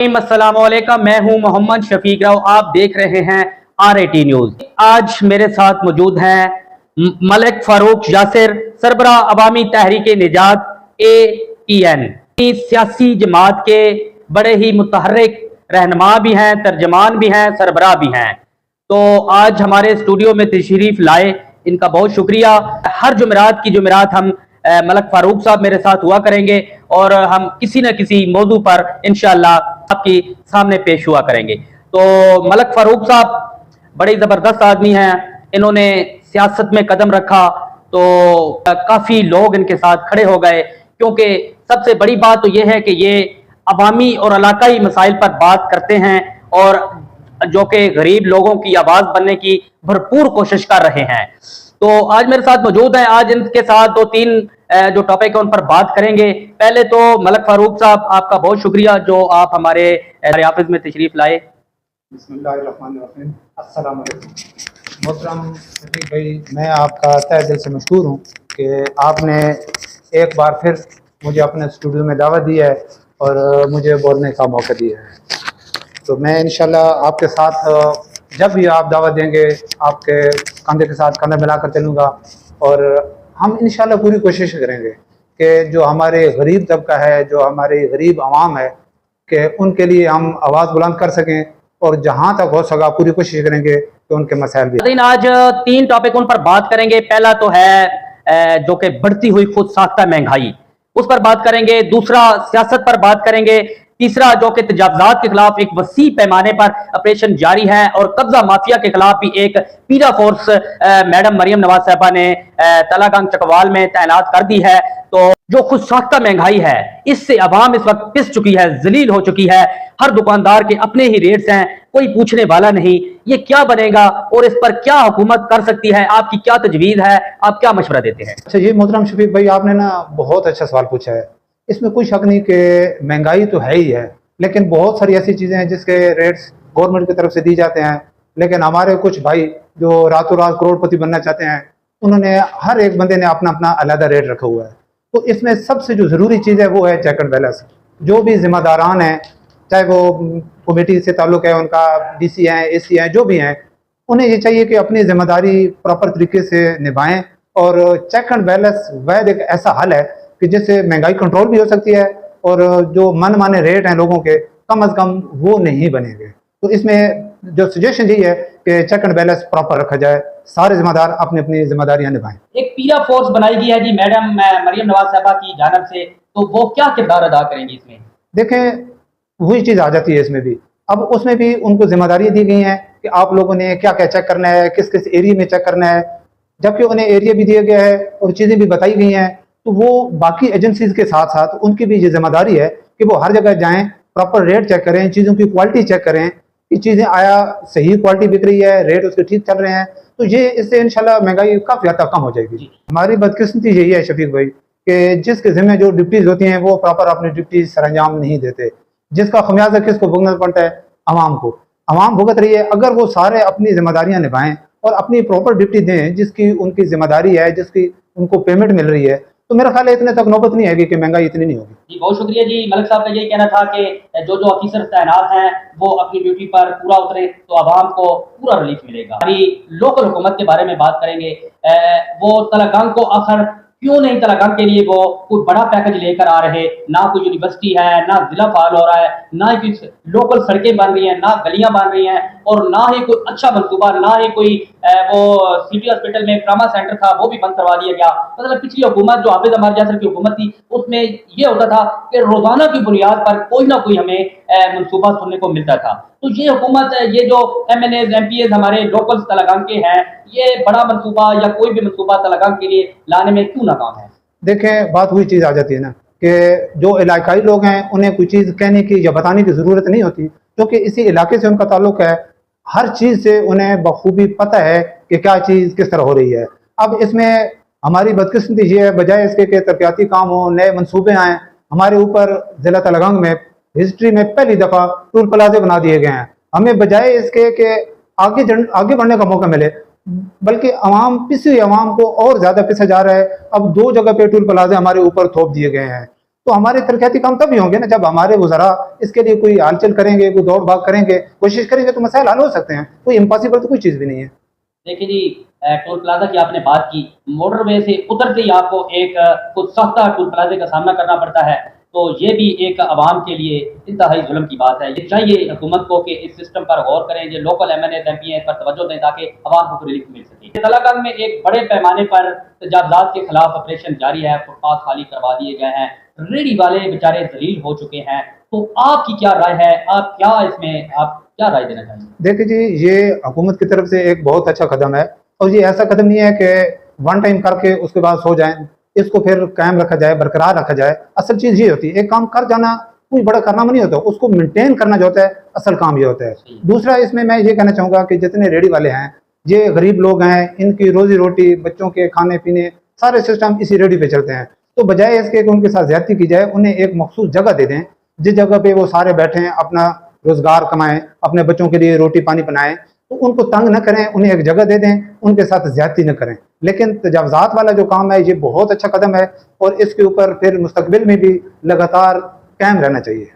अस्सलाम वालेकुम, मैं हूं मोहम्मद शफीक राव। आप देख रहे हैं RAT न्यूज। आज मेरे साथ मौजूद हैं मलिक फारूक यासिर, सरबरा अवामी तहरीक निजात ATN, सियासी जमात के बड़े ही मुतहर्रिक रहनुमा भी हैं, तर्जमान भी हैं, सरबरा भी हैं। तो आज हमारे स्टूडियो में तशरीफ लाए, इनका बहुत शुक्रिया। हर जुमेरात की जुमेरात हम मलिक फारूक साहब मेरे साथ हुआ करेंगे और हम किसी न किसी मौजू पर इंशाअल्लाह आपके सामने पेश हुआ करेंगे। तो मलिक फारूक साहब बड़े ज़बरदस्त आदमी हैं, इन्होंने सियासत में कदम रखा तो काफ़ी लोग इनके साथ खड़े हो गए, क्योंकि सबसे बड़ी बात तो यह है कि ये अवामी और इलाकाई मसाइल पर बात करते हैं और जो कि गरीब लोगों की आवाज़ बनने की भरपूर कोशिश कर रहे हैं। तो आज मेरे साथ मौजूद हैं, आज इनके साथ दो तीन जो टॉपिक है उन पर बात करेंगे। पहले तो मलिक फारूक साहब, आपका बहुत शुक्रिया जो आप हमारे ऑफिस में तशरीफ लाए। बिस्मिल्लाहिर्रहमानिर्रहीम। अस्सलाम वालेकुम। मोहतरम शफीक भाई, मैं आपका तहे दिल से मशकूर हूँ कि आपने एक बार फिर मुझे अपने स्टूडियो में दावत दी है और मुझे बोलने का मौका दिया है। तो मैं इंशाल्लाह आपके साथ जब भी आप दावत देंगे आपके कंधे के साथ कंधा मिलाकर चलूँगा और हम इंशाल्लाह पूरी कोशिश करेंगे कि जो हमारे गरीब तबका है, जो हमारी गरीब आवाम है, कि उनके लिए हम आवाज़ बुलंद कर सकें और जहाँ तक हो सका पूरी कोशिश करेंगे कि उनके मसाइल भी। आज तीन टॉपिक उन पर बात करेंगे। पहला तो है जो कि बढ़ती हुई खुद साख्ता महंगाई, उस पर बात करेंगे। दूसरा सियासत पर बात करेंगे। तीसरा जो कि तजावुज़ात के खिलाफ एक वसी पैमाने पर ऑपरेशन जारी है और कब्जा माफिया के खिलाफ भी एक पीरा फोर्स मैडम मरियम नवाज साहबा ने तलागंग चकवाल में तैनात कर दी है। तो जो खुद साख्ता महंगाई है, इससे अवाम इस वक्त पिस चुकी है, जलील हो चुकी है। हर दुकानदार के अपने ही रेट्स हैं, कोई पूछने वाला नहीं। ये क्या बनेगा और इस पर क्या हुकूमत कर सकती है? आपकी क्या तजवीज़ है, आप क्या मशवरा देते हैं? अच्छा जी मोहतरम शफीक भाई, आपने ना बहुत अच्छा सवाल पूछा है। इसमें कोई शक नहीं कि महंगाई तो है ही है, लेकिन बहुत सारी ऐसी चीज़ें हैं जिसके रेट्स गवर्नमेंट की तरफ से दी जाते हैं, लेकिन हमारे कुछ भाई जो रातों रात करोड़पति बनना चाहते हैं, उन्होंने हर एक बंदे ने अपना अपना अलग रेट रखा हुआ है। तो इसमें सबसे जो ज़रूरी चीज़ है वो है चेक एंड बैलेंस। जो भी जिम्मेदारान हैं, चाहे वो कमेटी से ताल्लुक़ है उनका, DC हैं, AC हैं, जो भी हैं, उन्हें ये चाहिए कि अपनी जिम्मेदारी प्रॉपर तरीके से निभाएं। और चेक एंड बैलेंस वह एक ऐसा हल है कि जिससे महंगाई कंट्रोल भी हो सकती है और जो मन माने रेट हैं लोगों के, कम अज़ कम वो नहीं बनेंगे। तो इसमें जो सजेशन यही है कि चेक एंड बैलेंस प्रॉपर रखा जाए, सारे जिम्मेदार अपनी अपनी जिम्मेदारियां निभाएं। एक पीरा फोर्स बनाई गई है जी मैडम मरियम नवाज साहबा की जानिब से, तो वो क्या किरदार अदा करेंगी इसमें? देखें, वही चीज़ आ जाती है इसमें भी। अब उसमें भी उनको जिम्मेदारी दी गई हैं कि आप लोगों ने क्या क्या चेक करना है, किस किस एरिया में चेक करना है, जबकि उन्हें एरिया भी दिया गया है और चीज़ें भी बताई गई हैं। तो वो बाकी एजेंसीज के साथ साथ उनकी भी ये जिम्मेदारी है कि वो हर जगह जाएं, प्रॉपर रेट चेक करें, चीज़ों की क्वालिटी चेक करें कि चीज़ें आया सही क्वालिटी बिक रही है, रेट उसके ठीक चल रहे हैं। तो ये इससे इंशाल्लाह महंगाई काफ़ी हद तक कम हो जाएगी। हमारी बदकिस्मती यही है शफीक भाई कि जिसके ज़िम्मे जो ड्यूटीज़ होती हैं वो प्रॉपर अपनी ड्यूटी सरअंजाम नहीं देते, जिसका खमियाजा किसको भुगतना पड़ता है? अवाम को। अवाम भुगत रही है। अगर वो सारे अपनी जिम्मेदारियाँ निभाएं और अपनी प्रॉपर ड्यूटी दें जिसकी उनकी जिम्मेदारी है, जिसकी उनको पेमेंट मिल रही है, तो मेरा ख्याल है इतने तक नौबत नहीं आएगी कि महंगाई इतनी नहीं होगी। जी बहुत शुक्रिया जी। मलिक साहब का यही कहना था कि जो जो ऑफिसर तैनात हैं वो अपनी ड्यूटी पर पूरा उतरे तो आवाम को पूरा रिलीफ मिलेगा। हमारी लोकल हुकूमत के बारे में बात करेंगे। वो तलागंग को आखिर क्यों नहीं तलागंग के लिए वो कोई बड़ा पैकेज लेकर आ रहे? ना कोई यूनिवर्सिटी है, ना जिला फाल हो रहा है, ना ही लोकल सड़कें बन रही हैं, ना गलियां बन रही हैं और ना ही कोई अच्छा मंसूबा, ना ही कोई वो सिटी हॉस्पिटल में ट्रामा सेंटर था वो भी बंद करवा दिया गया। मतलब पिछली हुकूमत जो हाफिज अमर जासर की हुकूमत थी उसमें ये होता था कि रोजाना की बुनियाद पर कोई ना कोई हमें मंसूबा सुनने को मिलता था। तो ये हुकूमत, ये जो MNAs MPAs हमारे लोकल तलागंग के हैं, ये बड़ा मंसूबा या कोई भी मंसूबा तलागंग के लिए लाने में क्यों नाकाम है? देखें, बात वही चीज़ आ जाती है ना कि जो इलाकाई लोग हैं उन्हें कोई चीज़ कहने की या बताने की ज़रूरत नहीं होती, क्योंकि इसी इलाके से उनका ताल्लुक है। हर चीज़ से उन्हें बखूबी पता है कि क्या चीज़ किस तरह हो रही है। अब इसमें हमारी बदकिस्मती ये है, बजाय इसके कि तरक्याती काम हो, नए मनसूबे आएँ, हमारे ऊपर ज़िला तलागंग में हिस्ट्री में पहली दफ़ा टूल प्लाजे बना दिए गए हैं। हमें बजाय इसके कि आगे बढ़ने का मौका मिले, बल्कि अवाम, पिसी हुई अवाम को और ज़्यादा पिसा जा रहा है। अब 2 जगह पे टूल प्लाजे हमारे ऊपर थोप दिए गए हैं। तो हमारे तरक्याती काम तभी होंगे ना जब हमारे वज़रा इसके लिए कोई हलचल करेंगे, कोई दौड़ भाग करेंगे, कोशिश करेंगे, तो मसाइल हल हो सकते हैं। कोई इम्पॉसिबल तो कोई चीज़ भी नहीं है। देखिए जी, टोल प्लाजा की आपने बात की, मोटरवे से उतरते ही आपको एक कुछ सख्ता टोल प्लाजे का सामना करना पड़ता है, तो ये भी एक आवाम के लिए इंतहाई जुल्म की बात है। ये चाहिए हुकूमत को कि इस सिस्टम पर गौर करें, जो लोकल MNA MP हैं पर तवज्जो दें ताकि आवाम को रिलीफ मिल सके। तलागंग में एक बड़े पैमाने पर तजावजात के खिलाफ ऑपरेशन जारी है, फुटपाथ खाली करवा दिए गए हैं, रेडी वाले बेचारे जलील हो चुके हैं। तो आपकी क्या राय है, आप क्या राय देना चाहेंगे? देखिए जी, ये हुकूमत की तरफ से एक बहुत अच्छा कदम है, और ये ऐसा कदम नहीं है कि वन टाइम करके उसके बाद सो जाएं, इसको फिर कायम रखा जाए, बरकरार रखा जाए। असल चीज़ ये होती है, एक काम कर जाना कोई बड़ा कारनामा नहीं होता, उसको मेंटेन करना जो होता है असल काम ये होता है। दूसरा, इसमें मैं ये कहना चाहूँगा कि जितने रेडी वाले हैं ये गरीब लोग हैं, इनकी रोजी रोटी, बच्चों के खाने पीने सारे सिस्टम इसी रेडी पे चलते हैं। तो बजाय इसके कि उनके साथ ज्यादती की जाए, उन्हें एक मखसूस जगह दे दें जिस जगह पे वो सारे बैठें, अपना रोजगार कमाएं, अपने बच्चों के लिए रोटी पानी बनाएं। तो उनको तंग न करें, उन्हें एक जगह दे दें, उनके साथ ज्यादती न करें। लेकिन तजावजात वाला जो काम है ये बहुत अच्छा कदम है, और इसके ऊपर फिर मुस्तकबिल में भी लगातार कायम रहना चाहिए।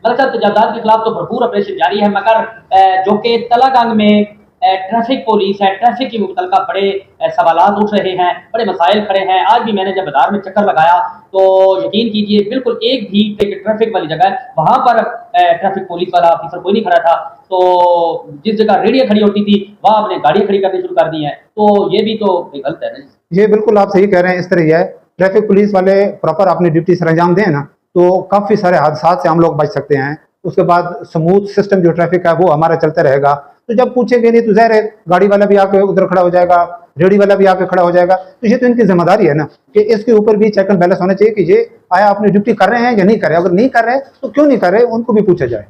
मलिक साहब, तजावजात के खिलाफ तो भरपूर ऑपरेशन जारी है, मगर जो कि तलागंग में ट्रैफिक पुलिस है, ट्रैफिक की मुतल्लिका बड़े सवालात उठ रहे हैं, बड़े मसाइल खड़े हैं। आज भी मैंने जब बाजार में चक्कर लगाया तो यकीन कीजिए बिल्कुल एक भी ट्रैफिक वाली जगह है, वहाँ पर ट्रैफिक पुलिस वाला ऑफिसर कोई नहीं खड़ा था। तो जिस जगह रेडियाँ खड़ी होती थी वहाँ आपने गाड़ी खड़ी करनी शुरू कर दी है, तो ये भी तो गलत है ना। ये बिल्कुल आप सही कह रहे हैं, इस तरह ही है। ट्रैफिक पुलिस वाले प्रॉपर अपनी ड्यूटी सर अंजाम दें ना, तो काफ़ी सारे हादसात से हम लोग बच सकते हैं। उसके बाद स्मूथ सिस्टम जो ट्रैफिक है वो हमारा चलता रहेगा। तो जब पूछेंगे नहीं तो ज़ाहिर है गाड़ी वाला भी आके उधर खड़ा हो जाएगा, रेडी वाला भी आके खड़ा हो जाएगा। तो ये तो इनकी जिम्मेदारी है ना कि इसके ऊपर भी चेक एंड बैलेंस होना चाहिए कि ये आया अपनी ड्यूटी कर रहे हैं या नहीं कर रहे। अगर नहीं कर रहे तो क्यों नहीं कर रहे, उनको भी पूछा जाए।